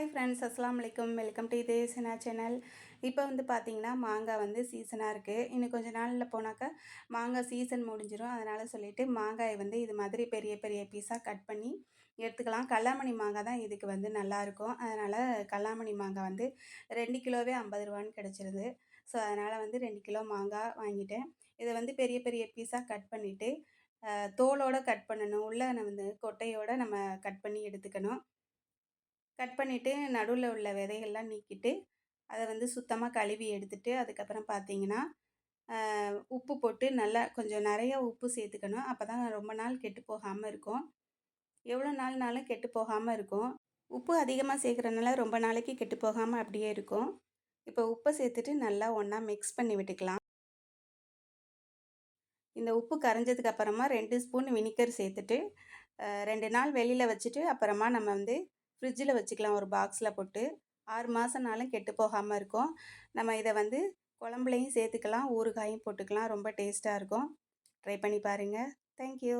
Hi friends, அஸ்ஸலாமு அலைக்கும். Welcome to இதே சினா சேனல். இப்போ வந்து பார்த்தீங்கன்னா, மாங்காய் வந்து சீசனாக இருக்குது. இன்னும் கொஞ்சம் நாளில் போனாக்கா மாங்காய் சீசன் முடிஞ்சிடும். அதனால் சொல்லிட்டு மாங்காயை வந்து இது மாதிரி பெரிய பெரிய பீஸாக கட் பண்ணி எடுத்துக்கலாம். கல்லாமணி மாங்காய் தான் இதுக்கு வந்து நல்லாயிருக்கும். அதனால் கல்லாமணி மாங்காய் வந்து 2 கிலோவே 50 ரூபான்னு கிடச்சிருது. ஸோ அதனால் வந்து 2 கிலோ மாங்காய் வாங்கிட்டேன். இதை வந்து பெரிய பெரிய பீஸாக கட் பண்ணிவிட்டு தோலோடு கட் பண்ணணும். உள்ளே வந்து கொட்டையோடு நம்ம கட் பண்ணி எடுத்துக்கணும். கட் பண்ணிவிட்டு நடுவில் உள்ள விதைகள்லாம் நீக்கிட்டு அதை வந்து சுத்தமாக கழுவி எடுத்துட்டு அதுக்கப்புறம் பார்த்தீங்கன்னா உப்பு போட்டு நல்லா கொஞ்சம் நிறைய உப்பு சேர்த்துக்கணும். அப்போ தான் ரொம்ப நாள் கெட்டு போகாமல் இருக்கும். எவ்வளோ நாள்னாலும் கெட்டு போகாமல் இருக்கும். உப்பு அதிகமாக சேர்க்குறதுனால ரொம்ப நாளைக்கு கெட்டு போகாமல் அப்படியே இருக்கும். இப்போ உப்பை சேர்த்துட்டு நல்லா ஒன்றா மிக்ஸ் பண்ணி விட்டுக்கலாம். இந்த உப்பு கரைஞ்சதுக்கு அப்புறமா 2 ஸ்பூன் வினிகர் சேர்த்துட்டு 2 நாள் வெளியில் வச்சுட்டு அப்புறமா நம்ம வந்து ஃப்ரிட்ஜில் வச்சுக்கலாம் ஒரு பாக்ஸில் போட்டு. 6 மாதம்னாலும் கெட்டு போகாமல் இருக்கும். நம்ம இதை வந்து குழம்புலையும் சேர்த்துக்கலாம், ஊறுகாயும் போட்டுக்கலாம். ரொம்ப டேஸ்ட்டாக இருக்கும். ட்ரை பண்ணி பாருங்கள். தேங்க்யூ.